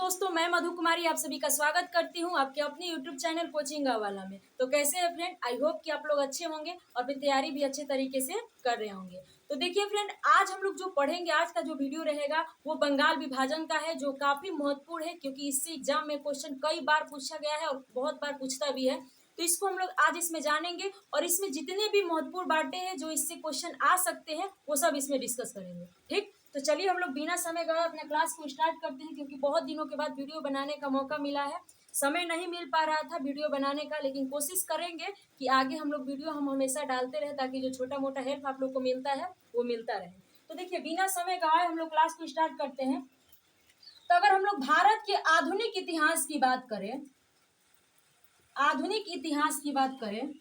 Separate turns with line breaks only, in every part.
दोस्तों, मैं मधु कुमारी आप सभी का स्वागत करती हूं आपके अपने YouTube चैनल कोचिंग वाला में। तो कैसे हैं फ्रेंड? आई होप कि आप लोग अच्छे होंगे और अपनी तैयारी भी अच्छे तरीके से कर रहे होंगे। तो देखिए फ्रेंड, आज हम लोग जो पढ़ेंगे, आज का जो वीडियो रहेगा वो बंगाल विभाजन का है, जो काफी महत्वपूर्ण है क्योंकि इससे एग्जाम में क्वेश्चन कई बार पूछा गया है और बहुत बार पूछता भी है। तो इसको हम लोग आज इसमें जानेंगे और इसमें जितने भी महत्वपूर्ण बातें हैं जो इससे क्वेश्चन आ सकते हैं वो सब इसमें डिस्कस करेंगे। ठीक, तो चलिए हम लोग बिना समय गए अपने क्लास को स्टार्ट करते हैं, क्योंकि बहुत दिनों के बाद वीडियो बनाने का मौका मिला है। समय नहीं मिल पा रहा था वीडियो बनाने का, लेकिन कोशिश करेंगे कि आगे हम लोग वीडियो हम हमेशा डालते रहे, ताकि जो छोटा मोटा हेल्प आप लोग को मिलता है वो मिलता रहे। तो देखिए, बिना समय गवाए हम लोग क्लास को स्टार्ट करते हैं। तो अगर हम लोग भारत के आधुनिक इतिहास की बात करें, आधुनिक इतिहास की बात करें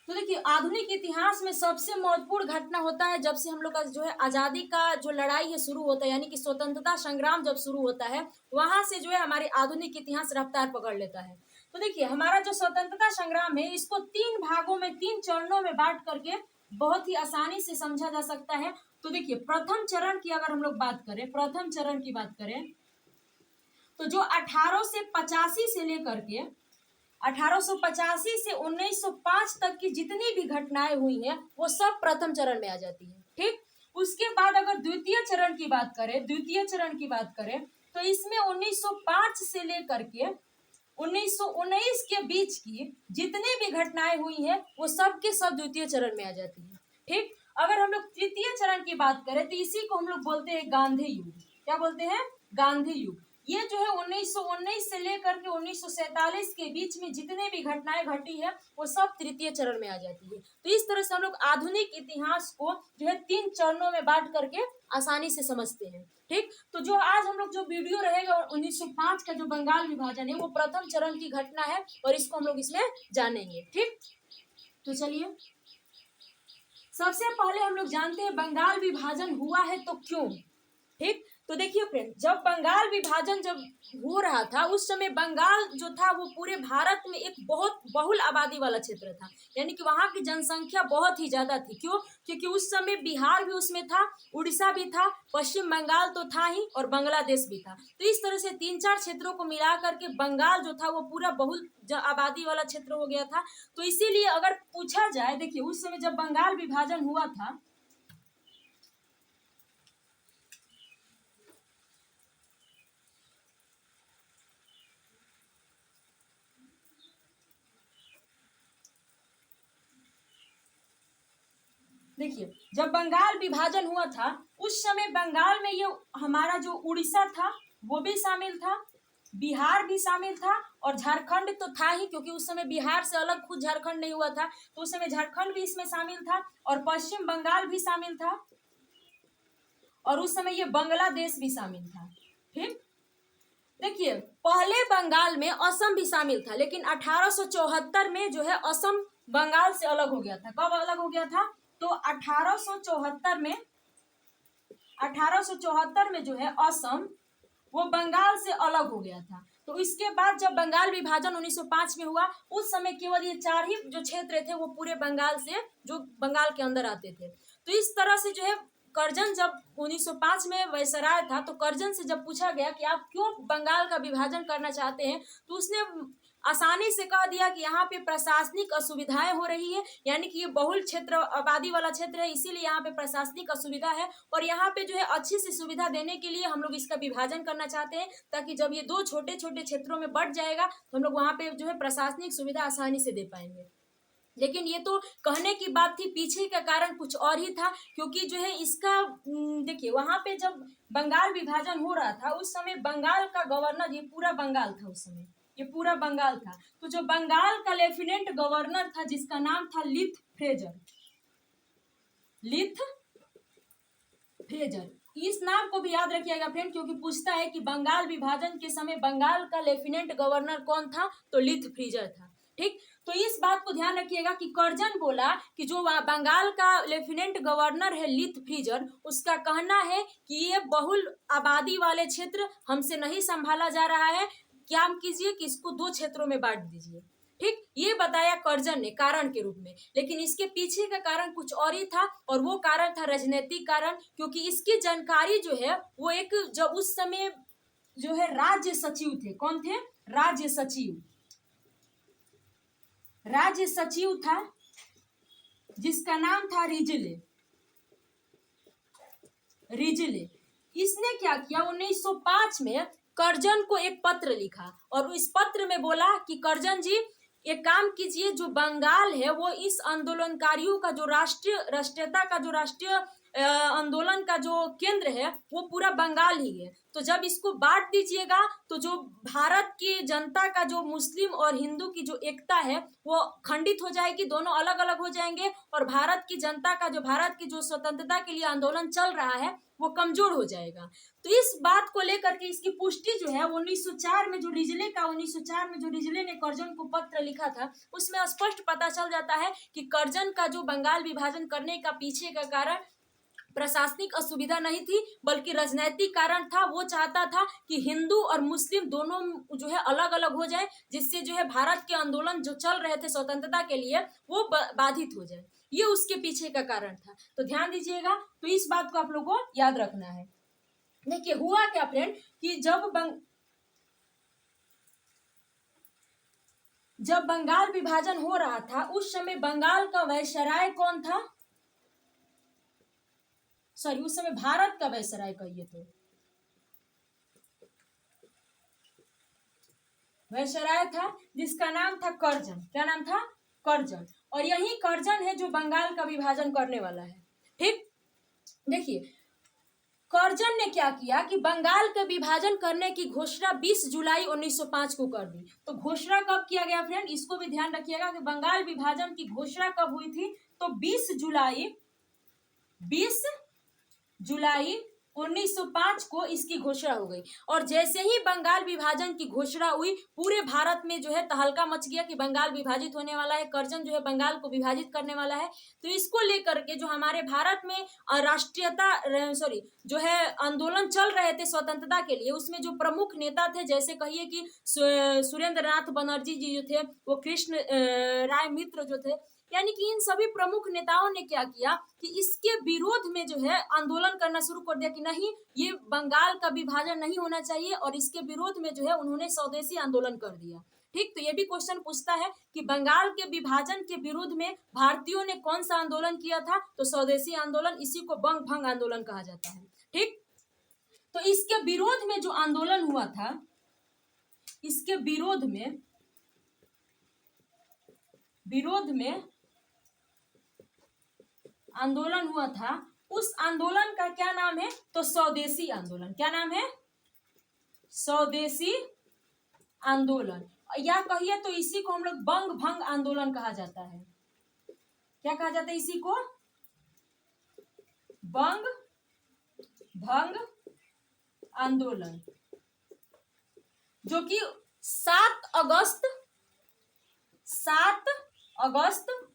तो देखिए, आधुनिक इतिहास में सबसे महत्वपूर्ण घटना होता है जब से हम लोग का जो है आजादी का जो लड़ाई है शुरू होता है, यानी कि स्वतंत्रता संग्राम जब शुरू होता है, वहां से जो है हमारे आधुनिक इतिहास रफ्तार पकड़ लेता है। तो देखिए, हमारा जो स्वतंत्रता संग्राम है इसको 3 भागों में, 3 चरणों में बांट करके बहुत ही आसानी से समझा जा सकता है। तो देखिए, प्रथम चरण की अगर हम लोग बात करें, प्रथम चरण की बात करें तो जो 1885 से लेकर के 1885 से 1905 तक की जितनी भी घटनाएं हुई हैं वो सब प्रथम चरण में आ जाती है। ठीक, उसके बाद अगर द्वितीय चरण की बात करें, द्वितीय चरण की बात करें तो इसमें 1905 से लेकर के 1919 के बीच की जितनी भी घटनाएं हुई हैं वो सब के सब द्वितीय चरण में आ जाती है। ठीक, अगर हम लोग तृतीय चरण की बात करें तो इसी को हम लोग बोलते हैं गांधी युग। क्या बोलते हैं? गांधी युग। ये जो है 1919 से लेकर के 1947 के बीच में जितने भी घटनाएं घटी है वो सब तृतीय चरण में आ जाती है। तो इस तरह से हम लोग आधुनिक इतिहास को जो है 3 चरणों में बांट करके आसानी से समझते हैं। ठीक, तो जो आज हम लोग जो वीडियो रहेगा 1905 का जो बंगाल विभाजन है वो प्रथम चरण की घटना है और इसको हम लोग इसमें जानेंगे। ठीक, तो चलिए, सबसे पहले हम लोग जानते हैं बंगाल विभाजन हुआ है तो क्यों। ठीक, तो देखिए फ्रेंड, जब बंगाल विभाजन जब हो रहा था उस समय बंगाल जो था वो पूरे भारत में एक बहुत बहुल आबादी वाला क्षेत्र था, यानी कि वहां की जनसंख्या बहुत ही ज्यादा थी। क्यों? क्योंकि उस समय बिहार भी उसमें था, उड़ीसा भी था, पश्चिम बंगाल तो था ही और बांग्लादेश भी था। तो इस तरह से 3-4 क्षेत्रों को मिला करके बंगाल जो था वो पूरा बहुल आबादी वाला क्षेत्र हो गया था। तो इसीलिए अगर पूछा जाए, देखिए उस समय जब बंगाल विभाजन हुआ था, देखिए जब बंगाल विभाजन हुआ था उस समय बंगाल में ये हमारा जो उड़ीसा था वो भी शामिल था, बिहार भी शामिल था और झारखंड तो था ही, क्योंकि उस समय बिहार से अलग खुद झारखंड नहीं हुआ था, तो उस समय झारखंड भी इसमें शामिल था और पश्चिम बंगाल भी शामिल था और उस समय ये बांग्लादेश भी शामिल था। ठीक, देखिए पहले बंगाल में असम भी शामिल था, लेकिन 1874 में जो है असम बंगाल से अलग हो गया था। कब अलग हो गया था? तो 1874 में जो है असम वो बंगाल से अलग हो गया था। तो इसके बाद जब बंगाल विभाजन 1905 में हुआ उस समय केवल ये 4 ही जो क्षेत्र थे वो पूरे बंगाल से जो बंगाल के अंदर आते थे। तो इस तरह से जो है कर्जन जब 1905 में वायसराय था तो कर्जन से जब पूछा गया कि आप क्यों बंगाल का विभाजन करना चाहते हैं, तो उसने आसानी से कह दिया कि यहाँ पे प्रशासनिक असुविधाएं हो रही है, यानी कि ये बहुल क्षेत्र आबादी वाला क्षेत्र है, इसीलिए यहाँ पे प्रशासनिक असुविधा है और यहाँ पे जो है अच्छी सी सुविधा देने के लिए हम लोग इसका विभाजन करना चाहते हैं, ताकि जब ये 2 छोटे छोटे क्षेत्रों में बढ़ जाएगा तो हम लोग वहाँ पे जो है प्रशासनिक सुविधा आसानी से दे पाएंगे। लेकिन ये तो कहने की बात थी, पीछे का कारण कुछ और ही था, क्योंकि जो है इसका देखिए वहां पे जब बंगाल विभाजन हो रहा था उस समय बंगाल का गवर्नर, ये पूरा बंगाल था उस समय, ये पूरा बंगाल था, तो जो बंगाल का लेफ्टिनेंट गवर्नर था जिसका नाम था लिथ फ्रेजर, लिथ फ्रेजर, इस नाम को भी याद रखिएगा फ्रेंड, क्योंकि पूछता है कि बंगाल विभाजन के समय बंगाल का लेफ्टिनेंट गवर्नर कौन था, तो लिथ फ्रेजर था। ठीक, तो इस बात को ध्यान रखिएगा कि कर्जन बोला कि जो बंगाल का लेफ्टिनेंट गवर्नर है लिथ फ्रेजर, उसका कहना है कि ये बहुल आबादी वाले क्षेत्र हमसे नहीं संभाला जा रहा है, क्या कीजिए कि इसको 2 क्षेत्रों में बांट दीजिए। ठीक, ये बताया कर्जन ने कारण के रूप में, लेकिन इसके पीछे का कारण कुछ और ही था और वो कारण था राजनीतिक कारण, क्योंकि इसकी जानकारी जो है वो एक जब उस समय जो है राज्य सचिव थे। कौन थे? राज्य सचिव। राज्य सचिव था जिसका नाम था रिजले। रिजले इसने क्या किया, 1905 में कर्जन को एक पत्र लिखा और इस पत्र में बोला कि कर्जन जी एक काम कीजिए, जो बंगाल है वो इस आंदोलनकारियों का जो राष्ट्रीयता का जो राष्ट्रीय आंदोलन का जो केंद्र है वो पूरा बंगाल ही है, तो जब इसको बांट दीजिएगा तो जो भारत की जनता का जो मुस्लिम और हिंदू की जो एकता है वो खंडित हो जाएगी, दोनों अलग अलग हो जाएंगे और भारत की जनता का जो भारत की जो स्वतंत्रता के लिए आंदोलन चल रहा है वो कमजोर हो जाएगा। तो इस बात को लेकर के इसकी पुष्टि जो है 1904 में जो रिजले ने कर्जन को पत्र लिखा था उसमें स्पष्ट पता चल जाता है कि कर्जन का जो बंगाल विभाजन करने का पीछे का कारण प्रशासनिक असुविधा नहीं थी बल्कि राजनैतिक कारण था। वो चाहता था कि हिंदू और मुस्लिम दोनों जो है अलग अलग हो जाए, जिससे जो है भारत के आंदोलन जो चल रहे थे स्वतंत्रता के लिए वो बाधित हो जाए, ये उसके पीछे का कारण था। तो ध्यान दीजिएगा, तो इस बात को आप लोगों को याद रखना है। देखिए हुआ क्या फ्रेंड कि जब बंगाल विभाजन हो रहा था उस समय बंगाल का वायसराय कौन था? उस समय भारत का वायसराय कहिए तो वायसराय था जिसका नाम था कर्जन। क्या नाम था? कर्जन। और यही कर्जन है जो बंगाल का विभाजन करने वाला है। ठीक, देखिए कर्जन ने क्या किया कि बंगाल का विभाजन करने की घोषणा 20 जुलाई 1905 को कर दी। तो घोषणा कब किया गया फ्रेंड, इसको भी ध्यान रखिएगा कि बंगाल विभाजन की घोषणा कब हुई थी, तो 20 जुलाई 1905 को इसकी घोषणा हो गई। और जैसे ही बंगाल विभाजन की घोषणा हुई पूरे भारत में जो है तहलका मच गया कि बंगाल विभाजित होने वाला है, कर्जन जो है बंगाल को विभाजित करने वाला है। तो इसको लेकर के जो हमारे भारत में जो है आंदोलन चल रहे थे स्वतंत्रता के लिए, उसमें जो प्रमुख नेता थे जैसे कहिए कि सुरेंद्र नाथ बनर्जी जी जो थे, वो कृष्ण राय मित्र जो थे, यानी कि इन सभी प्रमुख नेताओं ने क्या किया कि इसके विरोध में जो है आंदोलन करना शुरू कर दिया कि नहीं, ये बंगाल का विभाजन नहीं होना चाहिए, और इसके विरोध में जो है उन्होंने स्वदेशी आंदोलन कर दिया। ठीक, तो ये भी क्वेश्चन पूछता है कि बंगाल के विभाजन के विरोध में भारतीयों ने कौन सा आंदोलन किया था, तो स्वदेशी आंदोलन, इसी को बंग भंग आंदोलन कहा जाता है। ठीक, तो इसके विरोध में जो आंदोलन हुआ था, इसके विरोध में आंदोलन हुआ था, उस आंदोलन का क्या नाम है, तो स्वदेशी आंदोलन। क्या नाम है? स्वदेशी आंदोलन, या कहिए तो इसी को हम लोग बंग भंग आंदोलन कहा जाता है। क्या कहा जाता है इसी को? बंग भंग आंदोलन, जो कि 7 अगस्त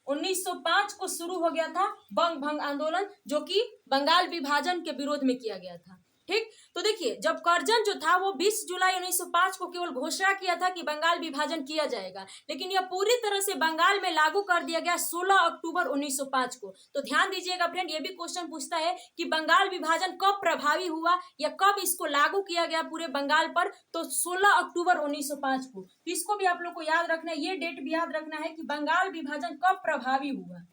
1905 को शुरू हो गया था बंग भंग आंदोलन, जो कि बंगाल विभाजन के विरोध में किया गया था। ठीक, तो देखिए जब कर्जन जो था वो 20 जुलाई 1905 को केवल घोषणा किया था कि बंगाल विभाजन किया जाएगा, लेकिन यह पूरी तरह से बंगाल में लागू कर दिया गया 16 अक्टूबर 1905 को। तो ध्यान दीजिएगा फ्रेंड, ये भी क्वेश्चन पूछता है कि बंगाल विभाजन कब प्रभावी हुआ या कब इसको लागू किया गया पूरे बंगाल पर, तो 16 अक्टूबर 1905 को। तो इसको भी आप लोग को याद रखना है, ये डेट भी याद रखना है कि बंगाल विभाजन कब प्रभावी हुआ।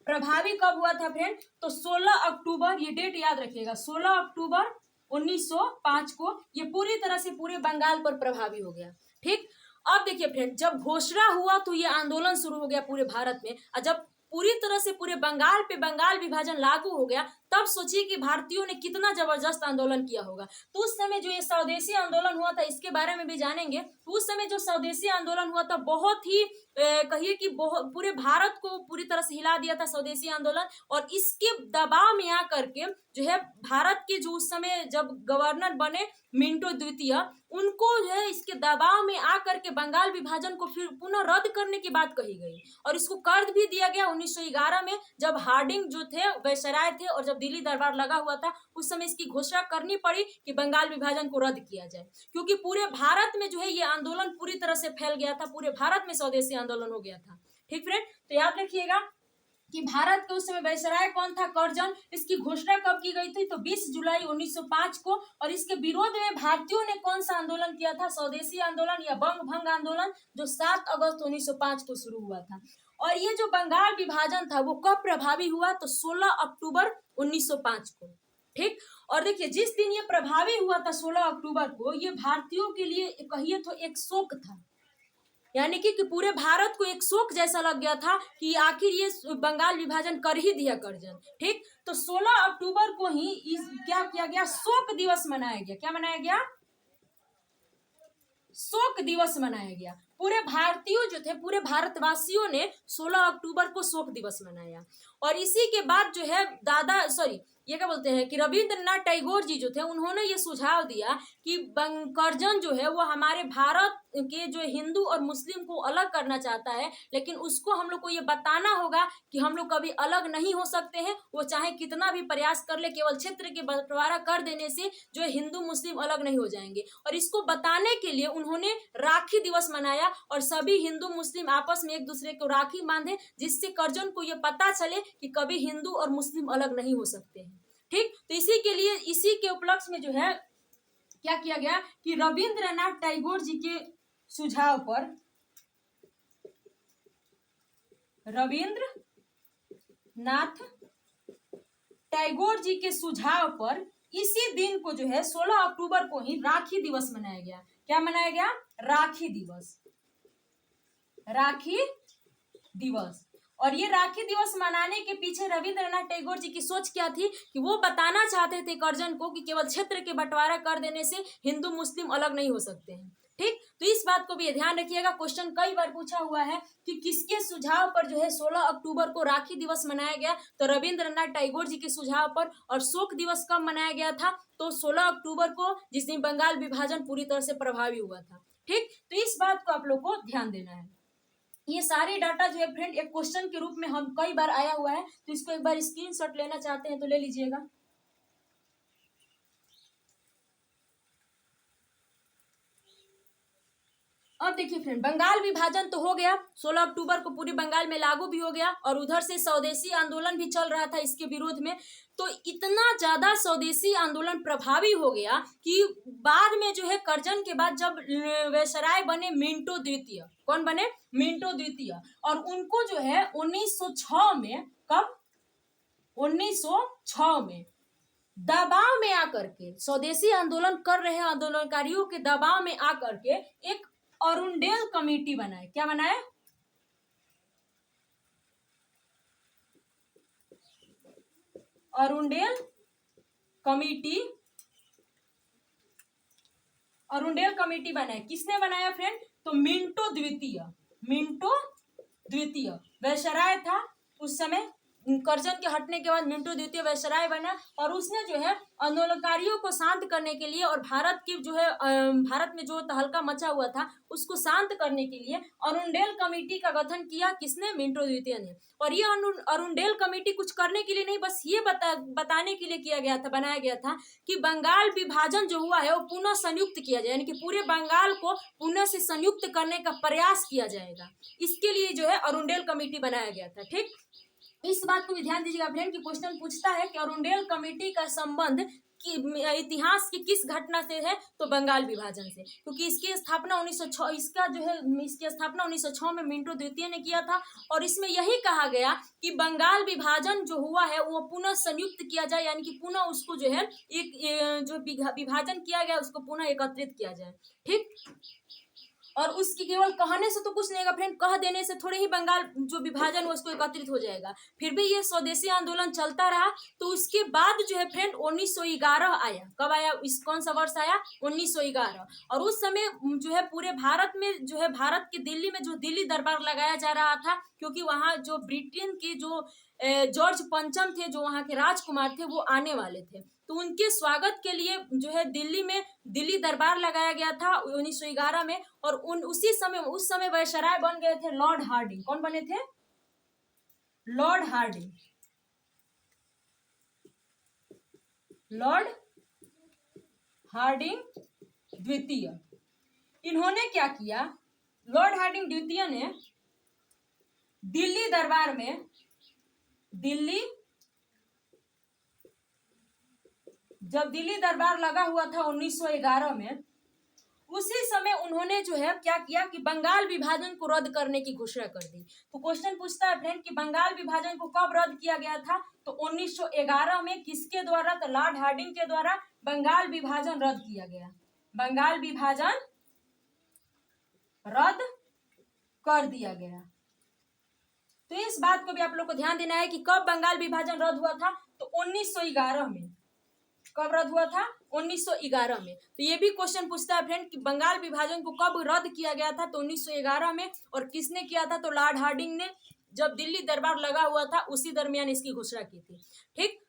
प्रभावी कब हुआ था फ्रेंड, तो 16 अक्टूबर, ये डेट याद रखिएगा, 16 अक्टूबर 1905 को ये पूरी तरह से पूरे बंगाल पर प्रभावी हो गया। ठीक, अब देखिए फ्रेंड, जब घोषणा हुआ तो ये आंदोलन शुरू हो गया पूरे भारत में, और जब पूरी तरह से पूरे बंगाल पे बंगाल विभाजन लागू हो गया, तब सोचिए कि भारतीयों ने कितना जबरदस्त आंदोलन किया होगा। तो उस समय जो ये स्वदेशी आंदोलन हुआ था इसके बारे में भी जानेंगे। तो उस समय जो स्वदेशी आंदोलन हुआ था बहुत ही कहिए कि बहुत पूरे भारत को पूरी तरह से हिला दिया था स्वदेशी आंदोलन, और इसके दबाव में आकर के जो है भारत के जो उस समय जब गवर्नर बने मिंटो द्वितीय, उनको जो है इसके दबाव में आकर के बंगाल विभाजन को फिर पुनः रद्द करने की बात कही गई, और इसको कर भी दिया गया 1911 में, जब हार्डिंग जो थे वायसराय थे और जब दिल्ली दरबार लगा हुआ था उस समय इसकी घोषणा करनी पड़ी कि बंगाल विभाजन को रद्द किया जाए, क्योंकि पूरे भारत में जो है ये आंदोलन पूरी तरह से फैल गया था, पूरे भारत में स्वदेशी आंदोलन हो गया था। ठीक फ्रेंड, तो याद रखिएगा कि भारत के उस समय वायसराय कौन था? कर्जन। इसकी घोषणा कब की गई थी? तो 20 जुलाई 1905 को। और इसके विरोध में भारतीयों ने कौन सा आंदोलन किया था? स्वदेशी आंदोलन या बंग भंग आंदोलन, जो 7 अगस्त 1905 को शुरू हुआ था। और ये जो बंगाल विभाजन था वो कब प्रभावी हुआ? तो 16 अक्टूबर 1905 को। ठीक। और देखिए, जिस दिन ये प्रभावी हुआ था 16 अक्टूबर को, ये भारतीयों के लिए कहिए तो एक शोक था, यानी कि पूरे भारत को एक शोक जैसा लग गया था कि आखिर ये बंगाल विभाजन कर ही दिया कर्जन। ठीक। तो 16 अक्टूबर को ही क्या किया गया? शोक दिवस मनाया गया। क्या मनाया गया? शोक दिवस मनाया गया। पूरे भारतीयों जो थे, पूरे भारतवासियों ने 16 अक्टूबर को शोक दिवस मनाया। और इसी के बाद जो है ये क्या बोलते हैं कि रविंद्रनाथ टैगोर जी जो थे, उन्होंने ये सुझाव दिया कि कर्जन जो है वो हमारे भारत के जो हिंदू और मुस्लिम को अलग करना चाहता है, लेकिन उसको हम लोग को ये बताना होगा कि हम लोग कभी अलग नहीं हो सकते हैं। वो चाहे कितना भी प्रयास कर ले, केवल क्षेत्र के बंटवारा कर देने से जो है हिंदू मुस्लिम अलग नहीं हो जाएंगे। और इसको बताने के लिए उन्होंने राखी दिवस मनाया और सभी हिंदू मुस्लिम आपस में एक दूसरे को राखी बांधे, जिससे कर्जन को ये पता चले कि कभी हिंदू और मुस्लिम अलग नहीं हो सकते हैं। ठीक। तो इसी के लिए, इसी के उपलक्ष्य में जो है क्या किया गया कि रविंद्रनाथ टैगोर जी के सुझाव पर, रविंद्रनाथ टैगोर जी के सुझाव पर इसी दिन को जो है 16 अक्टूबर को ही राखी दिवस मनाया गया। क्या मनाया गया? राखी दिवस। राखी दिवस। और ये राखी दिवस मनाने के पीछे रविंद्रनाथ टैगोर जी की सोच क्या थी कि वो बताना चाहते थे कर्जन को कि केवल क्षेत्र के बंटवारा कर देने से हिंदू मुस्लिम अलग नहीं हो सकते हैं। ठीक। तो इस बात को भी ध्यान रखिएगा, क्वेश्चन कई बार पूछा हुआ है कि किसके सुझाव पर जो है 16 अक्टूबर को राखी दिवस मनाया गया? तो रविंद्रनाथ टैगोर जी के सुझाव पर। और शोक दिवस कब मनाया गया था? तो 16 अक्टूबर को, जिस दिन बंगाल विभाजन पूरी तरह से प्रभावी हुआ था। ठीक। तो इस बात को आप लोग को ध्यान देना है। ये सारे डाटा जो है फ्रेंड एक क्वेश्चन के रूप में हम कई बार आया हुआ है, तो इसको एक बार स्क्रीनशॉट लेना चाहते हैं तो ले लीजिएगा। अब देखिए फ्रेंड, बंगाल विभाजन तो हो गया, 16 अक्टूबर को पूरे बंगाल में लागू भी हो गया। और उधर से स्वदेशी आंदोलन भी चल रहा था इसके विरोध में। तो इतना ज्यादा स्वदेशी आंदोलन प्रभावी हो गया कि बाद में जो है कर्जन के बाद जब वायसराय बने मिंटो द्वितीय। कौन बने? मिंटो द्वितीय। और उनको जो है 1906 में, कब? 1906 में दबाव में आकर के, स्वदेशी आंदोलन कर रहे आंदोलनकारियों के दबाव में आकर के एक अरुणडेल कमेटी बनाए। क्या बनाए? Arundale committee. अरुणडेल कमेटी बनाए। किसने बनाया फ्रेंड? तो मिंटो द्वितीय। मिंटो द्वितीय वायसराय था उस समय। कर्जन के हटने के बाद मिंटो द्वितीय वायसराय बना। और उसने जो है आंदोलनकारियों को शांत करने के लिए और भारत की जो है भारत में जो तहलका मचा हुआ था उसको शांत करने के लिए अरुणडेल कमेटी का गठन किया। किसने? मिंटो द्वितीय ने। और ये अरुणडेल कमेटी कुछ करने के लिए नहीं, बस ये बताने के लिए किया गया था, बनाया गया था कि बंगाल विभाजन जो हुआ है वो पुनः संयुक्त किया जाए, यानी कि पूरे बंगाल को पुनः से संयुक्त करने का प्रयास किया जाएगा। इसके लिए जो है अरुणडेल कमेटी बनाया गया था। ठीक। इस बात को भी ध्यान दीजिएगा फ्रेंड कि क्वेश्चन पूछता है कि अरुणडेल कमेटी का संबंध इतिहास की किस घटना से है? तो बंगाल विभाजन से, क्योंकि इसकी स्थापना 1906 इसकी स्थापना 1906 में मिंटो द्वितीय ने किया था। और इसमें यही कहा गया कि बंगाल विभाजन जो हुआ है वो पुनः संयुक्त किया जाए, यानी कि पुनः उसको जो है एक जो विभाजन किया गया उसको पुनः एकत्रित किया जाए। ठीक। और उसकी केवल कहने से तो कुछ नहीं होगा फ्रेंड, कह देने से थोड़े ही बंगाल जो विभाजन है उसको एकत्रित हो जाएगा। फिर भी ये स्वदेशी आंदोलन चलता रहा। तो उसके बाद जो है फ्रेंड 1911 आया। कब आया? इस कौन सा वर्ष आया? 1911। और उस समय जो है पूरे भारत में जो है भारत की दिल्ली में जो दिल्ली दरबार लगाया जा रहा था, क्योंकि वहाँ जो ब्रिटेन के जो जॉर्ज पंचम थे, जो वहाँ के राजकुमार थे, वो आने वाले थे। तो उनके स्वागत के लिए जो है दिल्ली में दिल्ली दरबार लगाया गया था 1911 में। और उस समय वायसराय बन गए थे लॉर्ड हार्डिंग। कौन बने थे? Lord Hardinge. लॉर्ड हार्डिंग द्वितीय। इन्होंने क्या किया? लॉर्ड हार्डिंग द्वितीय ने दिल्ली दरबार में दिल्ली, जब दिल्ली दरबार लगा हुआ था 1911 में, उसी समय उन्होंने जो है क्या किया कि बंगाल विभाजन को रद्द करने की घोषणा कर दी। तो क्वेश्चन पूछता है फ्रेंड कि बंगाल विभाजन को कब रद्द किया गया था? तो 1911 में। किसके द्वारा? तो लॉर्ड हार्डिंग के द्वारा बंगाल विभाजन रद्द किया गया। बंगाल विभाजन रद्द कर दिया गया। तो इस बात को भी आप लोग को ध्यान देना है कि कब बंगाल विभाजन रद्द हुआ था? तो 1911 में। कब रद्द हुआ था? 1911 में। तो ये भी क्वेश्चन पूछता है फ्रेंड कि बंगाल विभाजन को कब रद्द किया गया था? तो 1911 में। और किसने किया था? तो लॉर्ड हार्डिंग ने, जब दिल्ली दरबार लगा हुआ था उसी दरमियान इसकी घोषणा की थी। ठीक,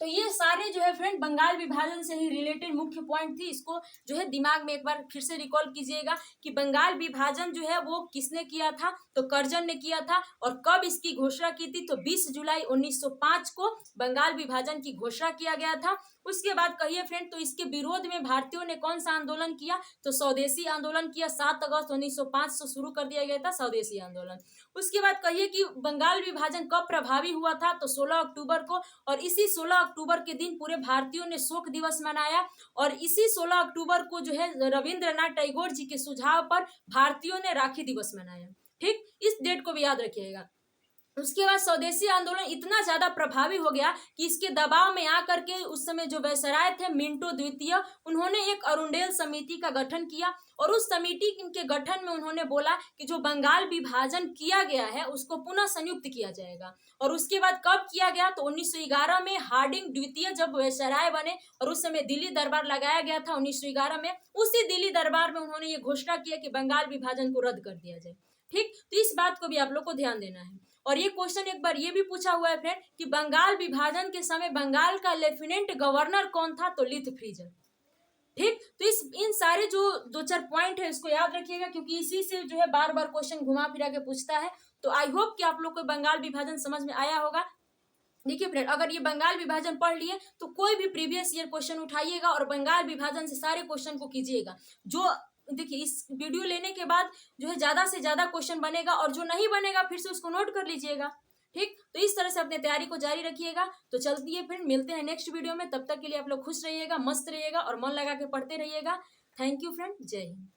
तो ये सारे जो है फ्रेंड बंगाल विभाजन से ही रिलेटेड मुख्य पॉइंट थी। इसको जो है दिमाग में एक बार फिर से रिकॉल कीजिएगा कि बंगाल विभाजन जो है वो किसने किया था? तो कर्जन ने किया था। और कब इसकी घोषणा की थी? तो 20 जुलाई 1905 को बंगाल विभाजन की घोषणा किया गया था। उसके बाद कहिए फ्रेंड, तो इसके विरोध में भारतीयों ने कौन सा आंदोलन किया? तो स्वदेशी आंदोलन किया। 7 अगस्त 1905 से शुरू कर दिया गया था स्वदेशी आंदोलन। उसके बाद कहिए कि बंगाल विभाजन कब प्रभावी हुआ था? तो 16 अक्टूबर को। और इसी 16 अक्टूबर के दिन पूरे भारतीयों ने शोक दिवस मनाया। और इसी 16 अक्टूबर को जो है रविंद्रनाथ टैगोर जी के सुझाव पर भारतीयों ने राखी दिवस मनाया। ठीक, इस डेट को भी याद रखिएगा। उसके बाद स्वदेशी आंदोलन इतना ज्यादा प्रभावी हो गया कि इसके दबाव में आकर के उस समय जो वायसराय थे मिंटो द्वितीय, उन्होंने एक अरुंडेल समिति का गठन किया। और उस समिति के गठन में उन्होंने बोला कि जो बंगाल विभाजन किया गया है उसको पुनः संयुक्त किया जाएगा। और उसके बाद कब किया गया? तो 1911 में हार्डिंग द्वितीय जब वायसराय बने, और उस समय दिल्ली दरबार लगाया गया था 1911 में। उसी दिल्ली दरबार में उन्होंने ये घोषणा किया कि बंगाल विभाजन को रद्द कर दिया जाए। ठीक, तो इस बात को भी आप लोग को ध्यान देना है। और ये क्वेश्चन एक बार ये भी पूछा हुआ है फ्रेंड कि बंगाल विभाजन के समय बंगाल का लेफ्टिनेंट गवर्नर कौन था? तो लिथ फ्रीजर। ठीक, तो इन सारे जो 2-4 पॉइंट है इसको याद रखिएगा, क्योंकि इसी से जो है बार बार क्वेश्चन घुमा फिरा के पूछता है। तो आई होप कि आप लोग को बंगाल विभाजन समझ में आया होगा। देखिए फ्रेंड, अगर ये बंगाल विभाजन पढ़ लिए तो कोई भी प्रीवियस ईयर क्वेश्चन उठाइएगा और बंगाल विभाजन से सारे क्वेश्चन को कीजिएगा। जो देखिए इस वीडियो लेने के बाद जो है ज्यादा से ज्यादा क्वेश्चन बनेगा, और जो नहीं बनेगा फिर से उसको नोट कर लीजिएगा। ठीक, तो इस तरह से अपने तैयारी को जारी रखिएगा। तो चलती है फ्रेंड, मिलते हैं नेक्स्ट वीडियो में। तब तक के लिए आप लोग खुश रहिएगा, मस्त रहिएगा और मन लगा के पढ़ते रहिएगा। थैंक यू फ्रेंड, जय हिंद।